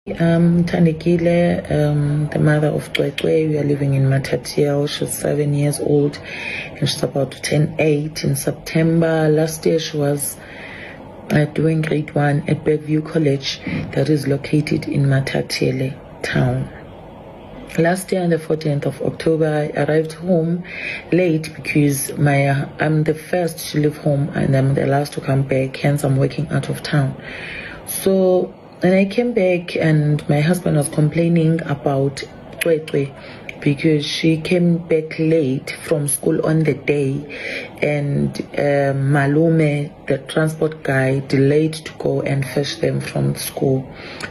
Tandikile, the mother of Cwecwe. We are living in Matatiele. She's 7 years old and she's about to turn 8 in September. Last year she was doing grade 1 at Cwecwe College that is located in Matatiele town. Last year on the 14th of October, I arrived home late because I'm the first to leave home and I'm the last to come back, hence I'm working out of town. So when I came back and my husband was complaining about Cwecwe because she came back late from school on the day and Malume, the transport guy, delayed to go and fetch them from school.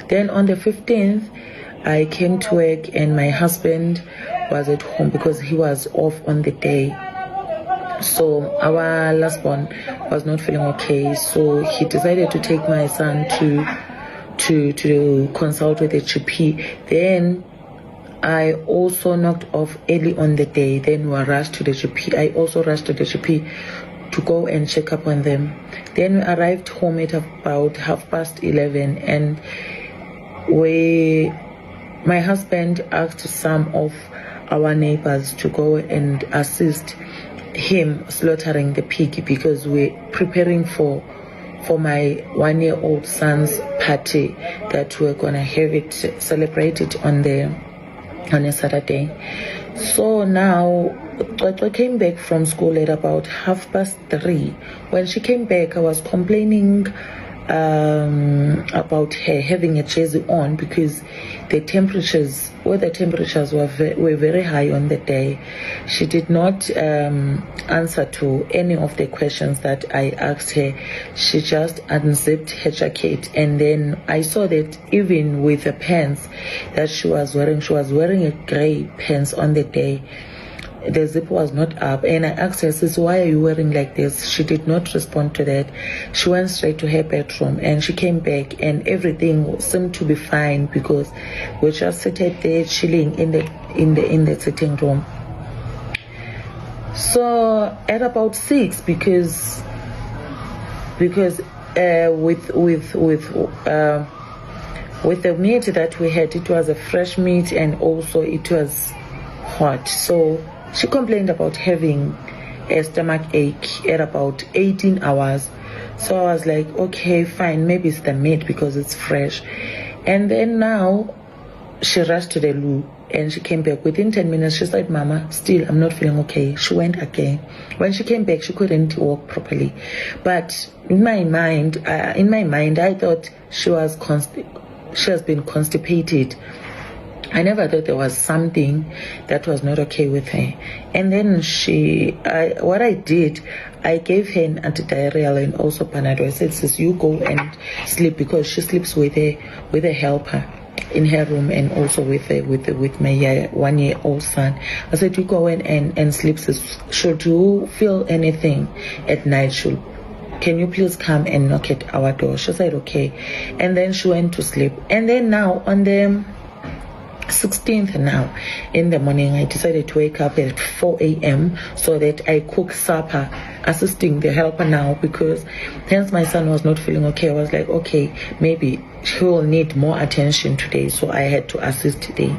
Then on the 15th, I came to work and my husband was at home because he was off on the day. So our last born was not feeling okay, so he decided to take my son to consult with the GP. Then I also knocked off early on the day. Then we rushed to the GP. I also rushed to the GP to go and check up on them. Then we arrived home at about 11:30 and my husband asked some of our neighbors to go and assist him slaughtering the pig because we're preparing for my 1-year-old son's party that we're gonna have it celebrated on a Saturday. So now I came back from school at about 3:30. When she came back, I was complaining about her having a jersey on because the temperatures were very high on the day. She did not answer to any of the questions that I asked her. She just unzipped her jacket, and then I saw that even with the pants that she was wearing a gray pants on the day. The zip was not up, and I asked her, "Sis, why are you wearing like this?" She did not respond to that. She went straight to her bedroom and she came back and everything seemed to be fine because we just sat there chilling in the sitting room. So at about 6, because with the meat that we had, it was a fresh meat and also it was hot. So she complained about having a stomach ache at about 18 hours. So I was like, okay, fine, maybe it's the meat because it's fresh. And then now she rushed to the loo and she came back. Within 10 minutes, she said, "Mama, still, I'm not feeling okay." She went again. When she came back, she couldn't walk properly. But in my mind, I thought she has been constipated. I never thought there was something that was not okay with her. And then what I did, I gave her an antidiarrheal and also Panadol. I said, "Sis, you go and sleep," because she sleeps with a helper in her room and also with my 1-year-old son. I said, "You go and sleep, sis. Should you feel anything at night, can you please come and knock at our door?" She said, "Okay." And then she went to sleep. And then now on the 16th now in the morning, I decided to wake up at 4 a.m. so that I cook supper, assisting the helper now because hence my son was not feeling okay. I was like, okay, maybe he will need more attention today, so I had to assist today.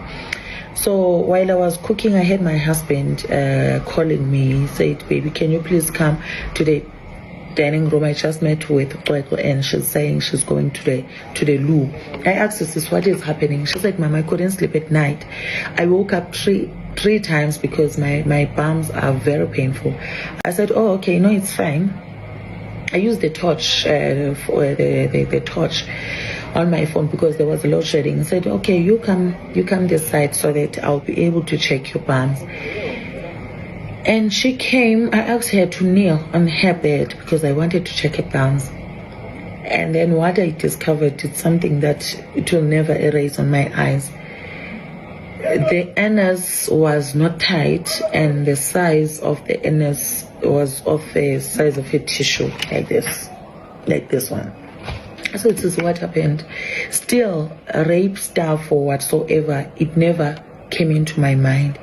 So while I was cooking, I had my husband calling me. He said, "Baby, can you please come to the dining room? I just met with Cwecwe and she's saying she's going to the loo." I asked her, "Sis, what is happening?" She said, "Mama, I couldn't sleep at night. I woke up three times because my bums are very painful." I said, "Oh, okay, no, it's fine." I used the torch for the torch on my phone because there was a load shedding. I said, "Okay, you come this side so that I'll be able to check your bums." And she came. I asked her to kneel on her bed because I wanted to check her bums. And then what I discovered is something that it will never erase on my eyes. The anus was not tight and the size of the anus was of the size of a tissue, like this one. So this is what happened. Still, rape stuff or whatsoever, it never came into my mind.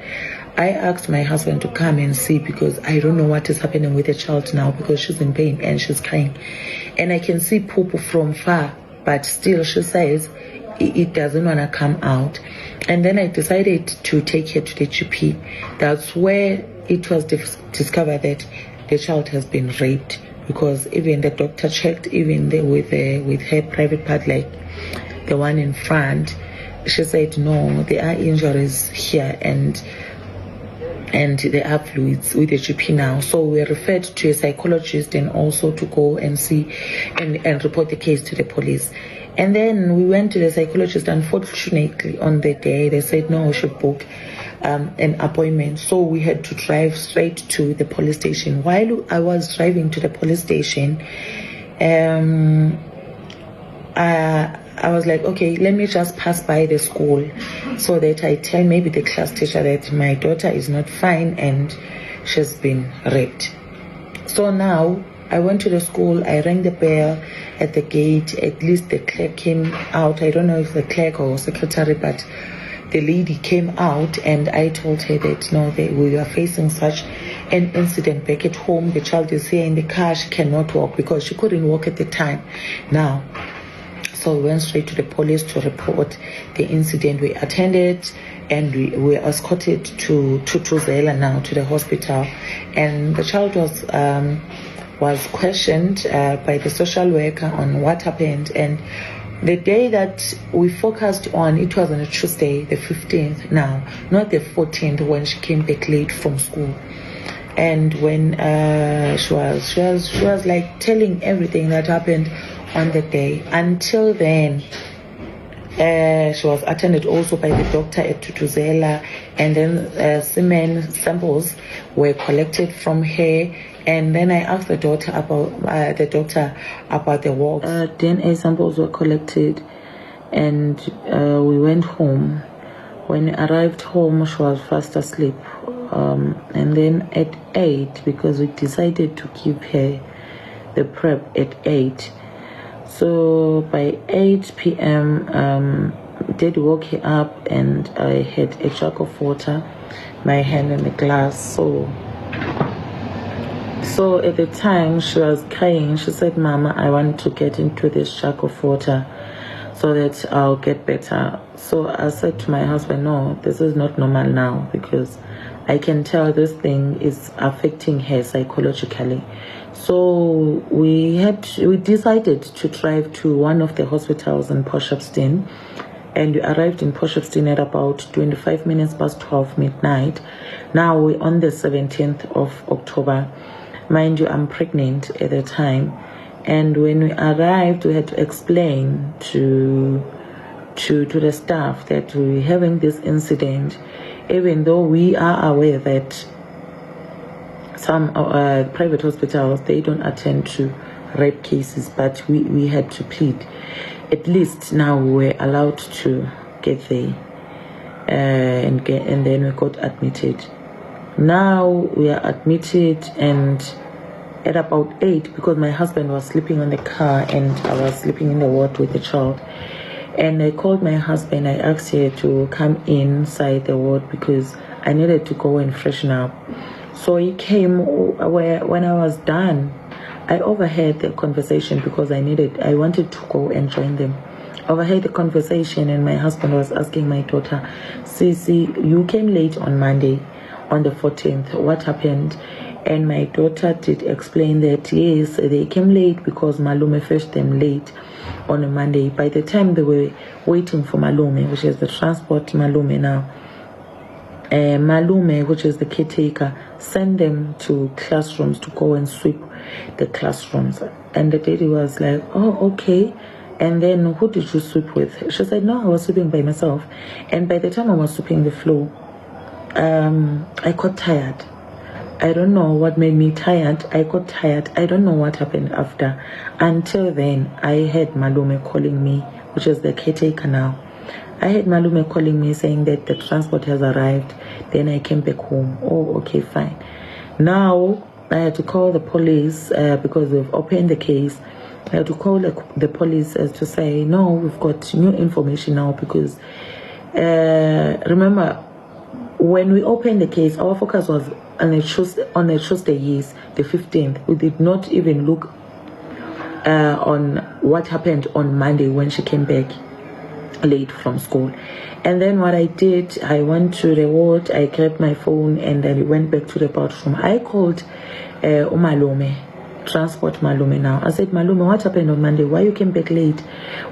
I asked my husband to come and see because I don't know what is happening with the child now because she's in pain and she's crying. And I can see poop from far, but still she says it doesn't want to come out. And then I decided to take her to the GP. That's where it was discovered that the child has been raped, because even the doctor checked, even with her private part, like the one in front. She said no, there are injuries here and there are fluids with the GP now. So we referred to a psychologist and also to go and see and report the case to the police. And then we went to the psychologist. Unfortunately, on the day, they said no, we should book an appointment. So we had to drive straight to the police station. While I was driving to the police station, I was like, okay, let me just pass by the school so that I tell maybe the class teacher that my daughter is not fine and she's been raped. So now I went to the school, I rang the bell at the gate. At least the clerk came out. I don't know if the clerk or secretary, but the lady came out, and I told her that no, we are facing such an incident back at home. The child is here in the car, she cannot walk because she couldn't walk at the time. Now, so we went straight to the police to report the incident. We attended and we were escorted to Truzela now, to the hospital. And the child was questioned by the social worker on what happened. And the day that we focused on, it was on a Tuesday, the 15th now, not the 14th, when she came back late from school. And when she was like telling everything that happened on the day. Until then, she was attended also by the doctor at Tutuzela, and then semen samples were collected from her. And then I asked the doctor about the walks. DNA samples were collected, and we went home. When we arrived home, she was fast asleep. And then at 8, because we decided to give her the prep at 8. So by 8 p.m., did woke her up, and I had a jug of water, my hand in the glass. So at the time she was crying. She said, "Mama, I want to get into this jug of water so that I'll get better." So I said to my husband, "No, this is not normal now, because I can tell this thing is affecting her psychologically." So we decided to drive to one of the hospitals in Potchefstroom, and we arrived in Potchefstroom at about 25 minutes past 12 midnight. Now we're on the 17th of October. Mind you, I'm pregnant at the time, and when we arrived, we had to explain to the staff that we're having this incident, even though we are aware that some private hospitals, they don't attend to rape cases, but we had to plead. At least now we were allowed to get there, and then we got admitted. Now we are admitted, and at about 8, because my husband was sleeping on the car and I was sleeping in the ward with the child, and I called my husband. I asked her to come inside the ward because I needed to go and freshen up. So he came. When I was done, I overheard the conversation because I wanted to go and join them. Overheard the conversation, and my husband was asking my daughter, "Sisi, you came late on Monday, on the 14th. What happened?" And my daughter did explain that yes, they came late because Malume fetched them late on a Monday. By the time they were waiting for Malume, which is the transport Malume now, Malume, which is the caretaker, sent them to classrooms to go and sweep the classrooms. And the lady was like, "Oh, okay. And then who did you sweep with?" She said, "No, I was sweeping by myself. And by the time I was sweeping the floor, I got tired. I don't know what made me tired. I got tired. I don't know what happened after. Until then, I had Malume calling me, which is the caretaker now. I had Malume calling me saying that the transport has arrived. Then I came back home." "Oh, okay, fine." Now I had to call the police because we've opened the case. I had to call the police as to say, "No, we've got new information now," because remember, when we opened the case, our focus was on a Tuesday, yes, the 15th. We did not even look on what happened on Monday when she came back. late from school. And then what I did, I went to the ward, I grabbed my phone, and then I went back to the bathroom. I called Umalume, transport Malume now. I said, Malume, what happened on Monday? Why you came back late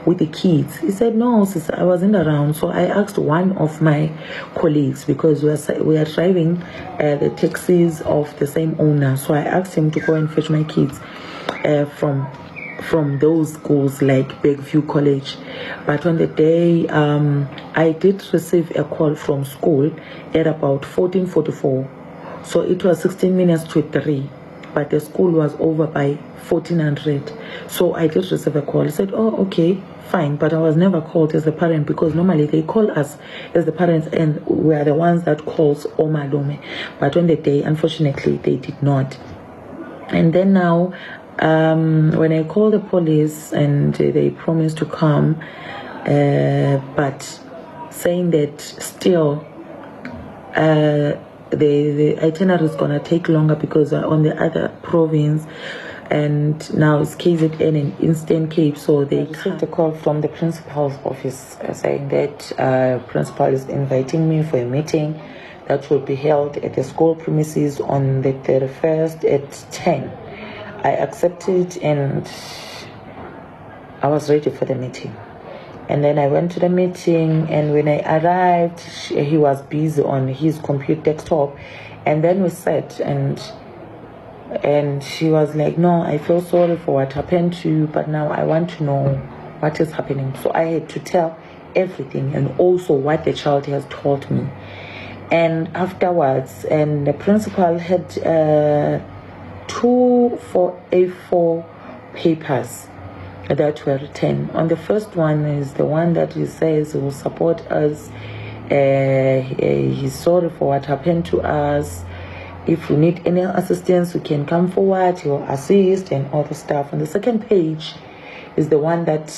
with the kids? He said, no, sis, I wasn't around. So I asked one of my colleagues, because we are driving the taxis of the same owner. So I asked him to go and fetch my kids from those schools like Bergview College. But on the day, I did receive a call from school at about 14:44. So it was 16 minutes to 3, but the school was over by 1400. So I did receive a call. I said, oh, okay, fine. But I was never called as a parent, because normally they call us as the parents and we are the ones that calls Omalume. But on the day, unfortunately, they did not. And then now, when I called the police and they promised to come, but saying that still the itinerary is going to take longer because on the other province, and now it's KZN and Eastern Cape. So they received a call from the principal's office saying that principal is inviting me for a meeting that will be held at the school premises on the 31st at 10. I accepted and I was ready for the meeting. And then I went to the meeting, and when I arrived, he was busy on his computer desktop. And then we sat, and she was like, no, I feel sorry for what happened to you, but now I want to know what is happening. So I had to tell everything, and also what the child has told me. And afterwards, and the principal had 2 A4 papers that were written. On the first one is the one that he says he will support us. He's sorry for what happened to us. If we need any assistance, we can come forward, he will assist and all the stuff. On the second page is the one that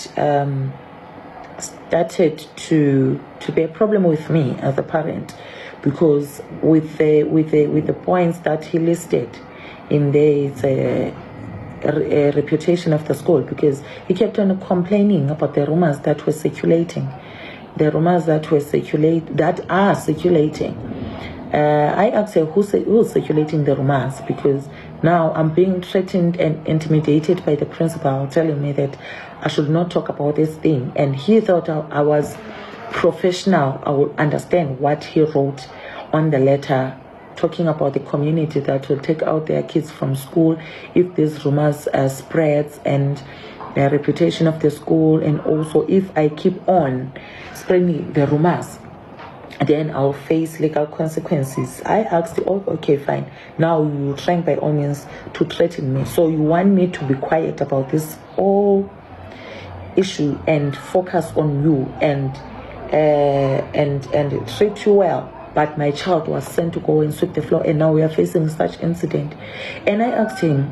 started to be a problem with me as a parent, because with the points that he listed in there, it's a reputation of the school, because he kept on complaining about the rumors that were circulating, that are circulating. I asked her who's circulating the rumors, because now I'm being threatened and intimidated by the principal, telling me that I should not talk about this thing. And he thought I was professional. I would understand what he wrote on the letter, talking about the community that will take out their kids from school if these rumors spreads, and the reputation of the school, and also if I keep on spreading the rumors, then I'll face legal consequences. I asked, oh, okay, fine. Now you're trying by all means to threaten me. So you want me to be quiet about this whole issue and focus on you and treat you well. But my child was sent to go and sweep the floor, and now we are facing such incident. And I asked him,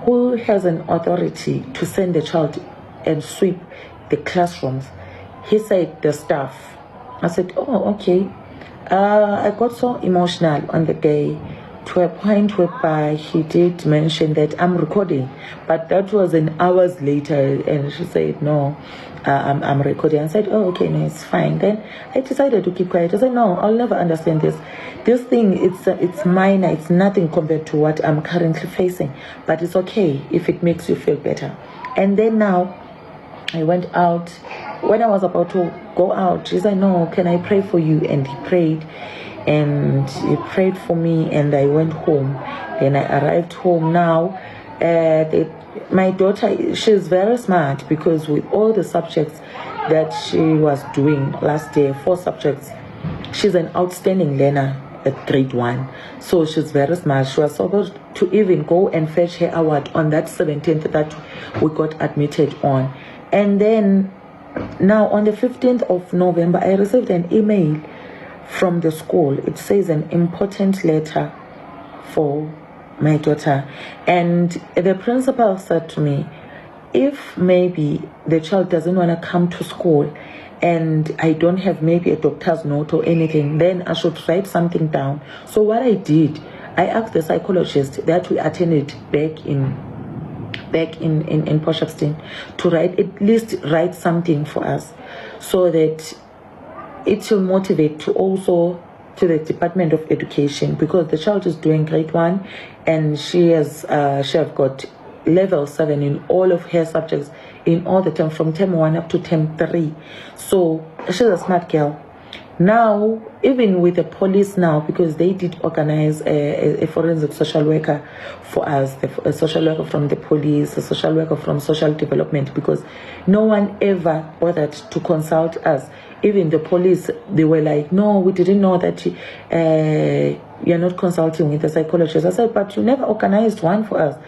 who has an authority to send the child and sweep the classrooms? He said, the staff. I said, oh, okay. I got so emotional on the day, to a point whereby he did mention that I'm recording, but that was an hours later, and she said, no, I'm recording. I said, oh, okay, no, it's fine. Then I decided to keep quiet. I said, no, I'll never understand this. This thing, it's minor, it's nothing compared to what I'm currently facing, but it's okay if it makes you feel better. And then now, I went out. When I was about to go out, he said, no, can I pray for you? And he prayed. And he prayed for me, and I went home. Then I arrived home now. My daughter, she's very smart, because with all the subjects that she was doing last year, 4 subjects, she's an outstanding learner at grade 1. So she's very smart. She was supposed to even go and fetch her award on that 17th that we got admitted on. And then now on the 15th of November, I received an email from the school. It says an important letter for my daughter. And the principal said to me, if maybe the child doesn't want to come to school and I don't have maybe a doctor's note or anything, then I should write something down. So what I did, I asked the psychologist that we attended back in back in Potchefstroom to at least write something for us, so that it will motivate to also to the Department of Education, because the child is doing grade 1 and she have got level 7 in all of her subjects in all the term from term 1 up to term 3. So she's a smart girl. Now, even with the police now, because they did organize a forensic social worker for us, a social worker from the police, a social worker from social development, because no one ever bothered to consult us. Even the police, they were like, no, we didn't know that you're not consulting with the psychologist. I said, but you never organized one for us.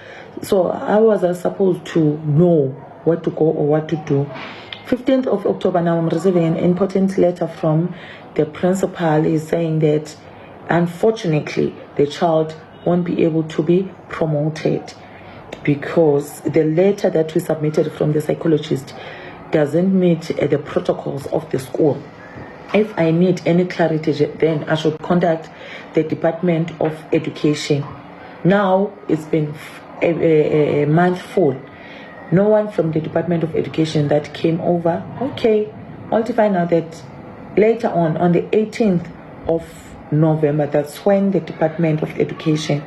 So how was I supposed to know what to go or what to do? 15th of October now, I'm receiving an important letter from the principal is saying that unfortunately the child won't be able to be promoted because the letter that we submitted from the psychologist doesn't meet the protocols of the school. If I need any clarity, then I should contact the Department of Education. Now it's been a month full. No one from the Department of Education that came over. Okay, only to find out that later on the 18th of November, that's when the Department of Education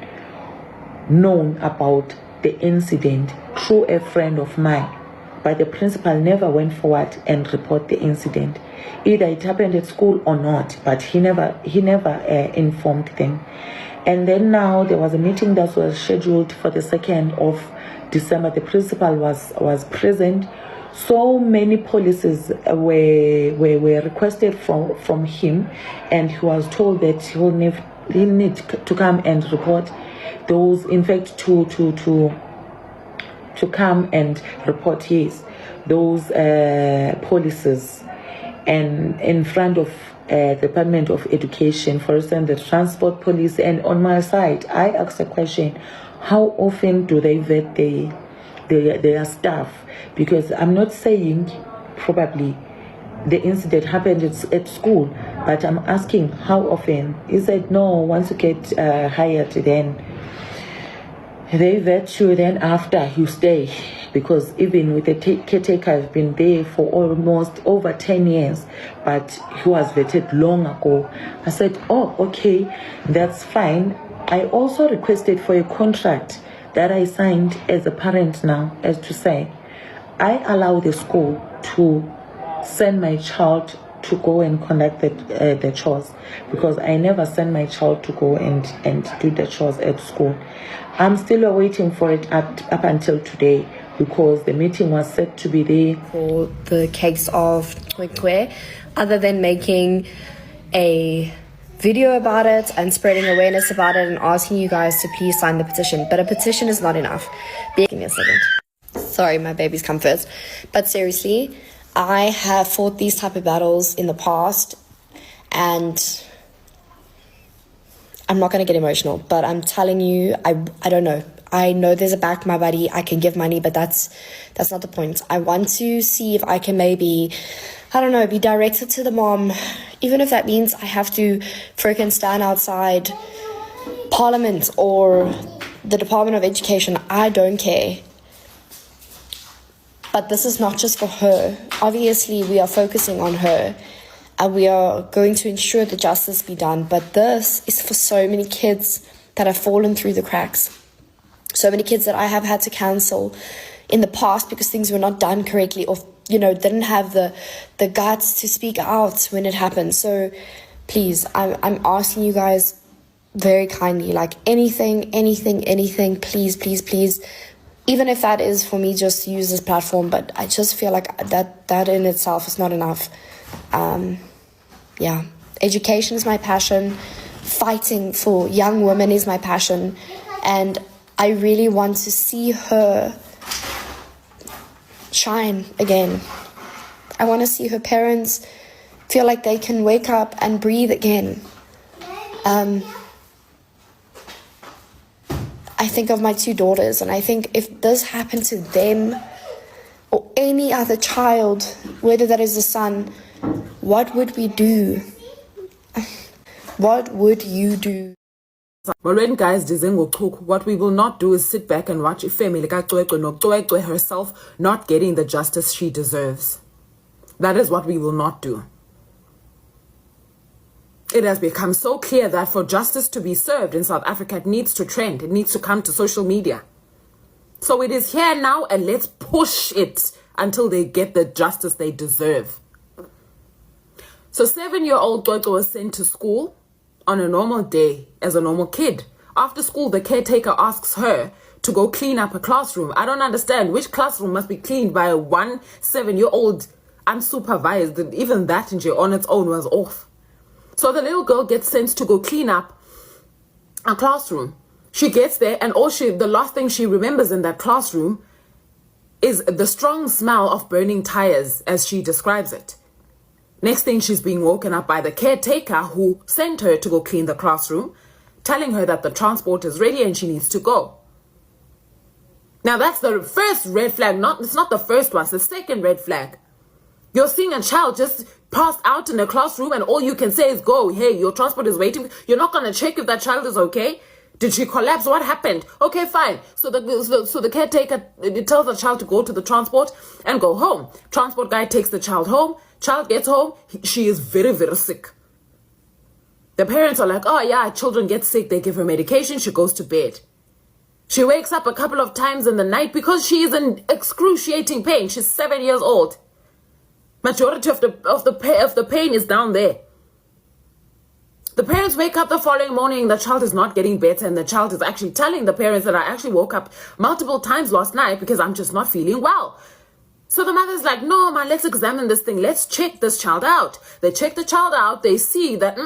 known about the incident through a friend of mine. But the principal never went forward and report the incident. Either it happened at school or not, but he never informed them. And then now there was a meeting that was scheduled for the 2nd of December. The principal was present. So many policies were requested from him, and he was told that he'll need to come and report those. In fact, to come and report those policies, and in front of the Department of Education, for instance, the transport police. And on my side, I asked a question: how often do they vet their staff? Because I'm not saying probably the incident happened at school, but I'm asking how often. He said no, once you get hired, then they vet you, then after you stay. Because even with the caretaker, I've been there for almost over 10 years, but he was vetted long ago. I said, oh, okay, that's fine. I also requested for a contract that I signed as a parent now, as to say, I allow the school to send my child to go and conduct the chores, because I never send my child to go and do the chores at school. I'm still waiting for it up until today, because the meeting was set to be there for the case of Cwecwe, other than making a video about it and spreading awareness about it and asking you guys to please sign the petition. But a petition is not enough. Give me a second. Sorry, my baby's come first. But seriously, I have fought these type of battles in the past, and I'm not going to get emotional, but I'm telling you, I don't know. I know there's a back my buddy, I can give money, but that's not the point. I want to see if I can maybe, I don't know, be directed to the mom, even if that means I have to freaking stand outside Parliament or the Department of Education. I don't care. But this is not just for her. Obviously, we are focusing on her, and we are going to ensure that justice be done. But this is for so many kids that have fallen through the cracks. So many kids that I have had to cancel in the past because things were not done correctly, or, didn't have the guts to speak out when it happened. So please, I'm asking you guys very kindly, like anything, please, please, please. Even if that is for me just to use this platform, but I just feel like that in itself is not enough. Education is my passion. Fighting for young women is my passion. And I really want to see her shine again. I want to see her parents feel like they can wake up and breathe again. I think of my 2 daughters, and I think if this happened to them or any other child, whether that is a son, what would we do? What would you do? Molweni guys, dizengo Cwecwe. What we will not do is sit back and watch ifamily Cwecwe no Cwecwe herself not getting the justice she deserves. That is what we will not do. It has become so clear that for justice to be served in South Africa, it needs to trend. It needs to come to social media. So it is here now, and let's push it until they get the justice they deserve. So 7-year-old Cwecwe was sent to school on a normal day as a normal kid. After school, the caretaker asks her to go clean up a classroom. I don't understand which classroom must be cleaned by a 7-year-old unsupervised. Even that on its own was off. So the little girl gets sent to go clean up a classroom. She gets there, and the last thing she remembers in that classroom is the strong smell of burning tires, as she describes it. Next thing, she's being woken up by the caretaker who sent her to go clean the classroom, telling her that the transport is ready and she needs to go. Now that's the first red flag. It's not the first one, it's the second red flag. You're seeing a child just passed out in a classroom and all you can say is go. Hey, your transport is waiting. You're not going to check if that child is okay. Did she collapse? What happened? Okay, fine. So the caretaker tells the child to go to the transport and go home. Transport guy takes the child home. Child gets home. She is very, very sick. The parents are like, oh yeah, children get sick. They give her medication. She goes to bed. She wakes up a couple of times in the night because she is in excruciating pain. She's 7 years old. Majority of the pain is down there. The parents wake up the following morning, the child is not getting better, and the child is actually telling the parents that I actually woke up multiple times last night because I'm just not feeling well. So the mother's like, no, man, let's examine this thing. Let's check this child out. They check the child out. They see that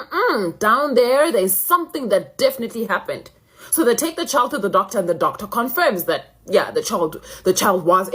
down there's something that definitely happened. So they take the child to the doctor, and the doctor confirms that, yeah, the child was